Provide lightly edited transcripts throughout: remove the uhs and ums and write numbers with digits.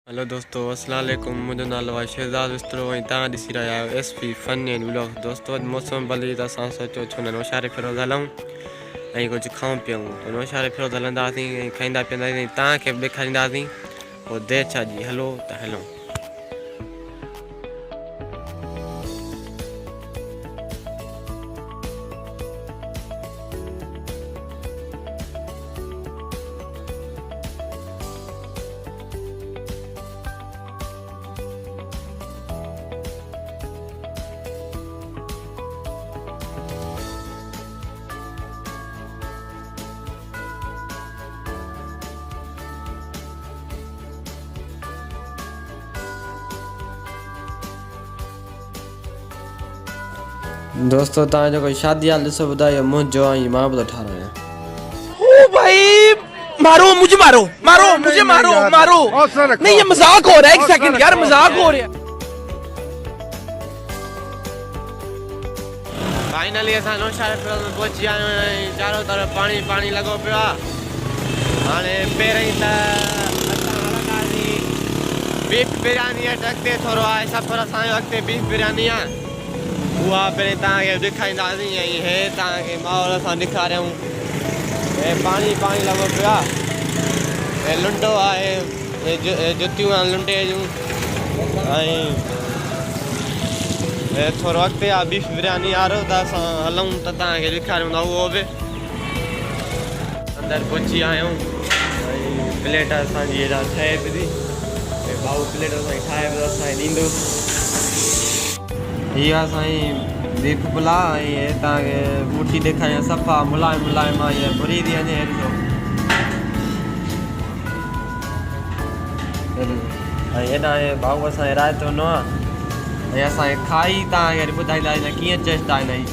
Hello दोस्तों, अस्सलाम वालेकुम। मुझो नालो आहे शहजाद विस्तरो ऐं तव्हां ॾिसी रहिया आहियो SP फन एंड व्लॉग। दोस्तों, अॼु मौसम भली त असां सोचो छो न नौशारे फिरोज़ हलूं ऐं कुझु खाऊं पीऊं। त नौशारे फिरोज़ हलंदासीं ऐं खाईंदा पीअंदासीं, तव्हांखे बि ॾेखारींदासीं। पोइ देरि छा जी, हलो त हलूं। दोस्तों, तव्हां जो कोई शादी हाल ॾिसो ॿुधायो, मुंहिंजो ऐं मां बि थो ठारायां। ओ भाई, मारो मुझे, मारो मारो मुझे, मारो मारो। नहीं, ये मजाक हो रहा है। एक सेकंड यार, मजाक हो रहा है। फाइनली असां नौशारे फिरोज़ में पहुची आया आहियूं। चारों तरफ़ पानी पानी लॻो पियो आहे। हाणे पहिरीं त असां हलंदासीं बीफ बिरयानी अॻिते थोरो आहे सफ़र असांजो, अॻिते बीफ बिरयानी आहे, उहा पहिरीं तव्हांखे ॾेखारींदासीं। ऐं हे तव्हांखे माहौल असां ॾेखारियूं। हे पाणी पाणी लॻो पियो आहे, हे लुंडो आहे, हे जुतियूं आहिनि लुंडे जूं, ऐं हे थोरो अॻिते आहे बीफ बिरयानी वारो। त असां हलूं त तव्हांखे ॾेखारियूं था उहो बि। अंदरि पहुची आया आहियूं ऐं प्लेट असांजी हेॾा ठहे पई थी। भाऊ प्लेट असांजी ठाहे पियो, असांखे ॾींदो। हीअ असांजी बीफ पुलाव ऐं हे तव्हांखे मुठी ॾेखारियां, सफ़ा मुलायम मुलायम आहे, हीअ भुरी थी वञे। ऐं हेॾा हे भाऊ असांजे रायतो न आहे, ऐं असांखे खाई तव्हांखे ॿुधाईंदासीं कीअं टेस्ट आहे हिन जी।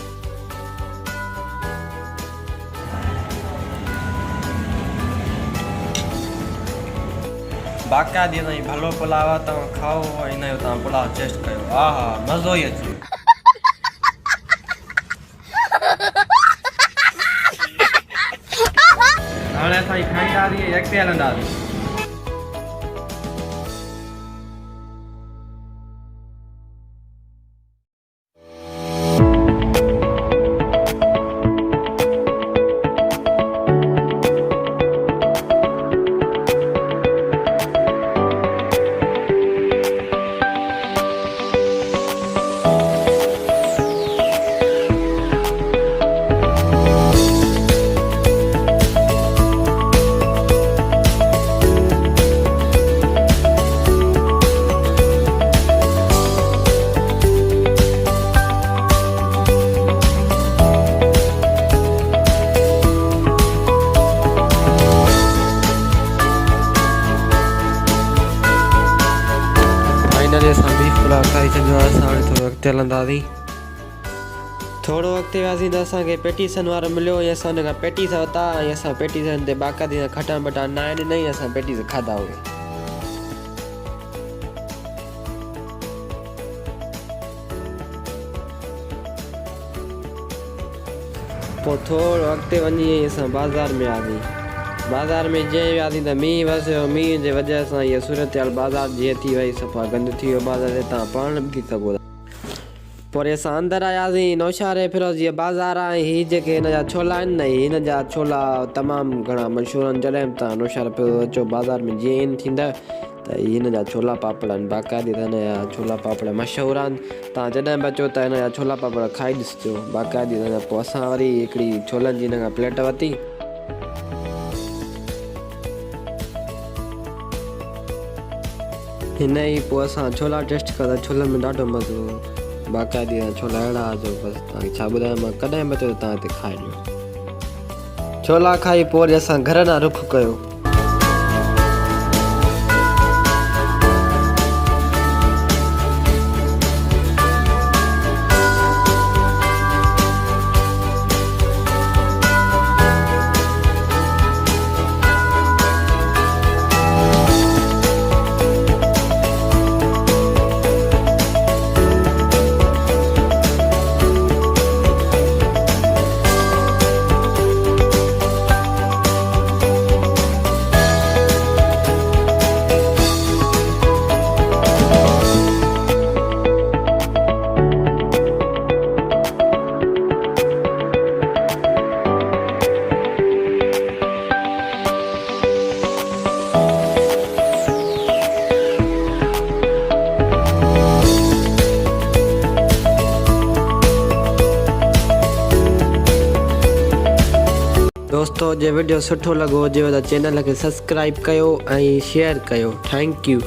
बाक़ाइदी असांजी भलो पुलाव आहे, तव्हां खाओ ऐं हिन जो तव्हां पुलाव टेस्ट कयो। हा हा, मज़ो ई अचे। हाणे असां खाईंदासीं, अॻिते हलंदासीं। असां बीफ पुलाव खाई छॾियो आहे। असां हाणे थोरो अॻिते हलंदासीं। थोरो अॻिते वियासीं त असांखे पेटीसन वारो मिलियो, ऐं असां हुन खां पेटीस वरिता ऐं असां पेटीसन ते बाक़ाइदी सां खटाण बटाण नाए ॾिनई, असां पेटीस खाधा उहे। पोइ थोरो अॻिते वञी असां बाज़ार में वियासीं। बाज़ार में जीअं वियासीं त मींहुं वसियो। मींहं जे वजह सां इहा सूरत हाल बाज़ार जीअं थी वई, सफ़ा गंद थी वियो बाज़ार ते, तव्हां पाण बि ॾिसी सघो था। पोइ असां अंदरि आयासीं। नौशारे फिरोज़ जीअं बाज़ार आहे, हीअ जेके हिन जा छोला आहिनि न, हिन जा छोला तमामु घणा मशहूरु आहिनि। जॾहिं बि तव्हां नौशारे फिरोज़ अचो बाज़ार में, जीअं इन थींदा त हिन जा छोला पापड़ आहिनि। बाक़ाइदी त हिन जा छोला पापड़ मशहूरु आहिनि। तव्हां जॾहिं बि अचो त हिन जा छोला पापड़ खाई ॾिसिजो बाक़ाइदी। पोइ असां वरी हिकिड़ी छोलनि जी हिन खां प्लेट वरिती। हिन ई पोइ असां छोला टेस्ट कया। छोलनि में ॾाढो मज़ो हो। बाक़ाइदी छोला अहिड़ा जो बसि तव्हांखे छा ॿुधायां। मां कॾहिं बि अचो त तव्हां हिते खाई ॾियो। छोला खाई पोइ वरी असां घर ॾांहुं रुख़ कयो। दोस्तों जे वीडियो सुठो लॻो हुजेव त चैनल खे सब्सक्राइब कयो ऐं शेयर कयो। Thank you.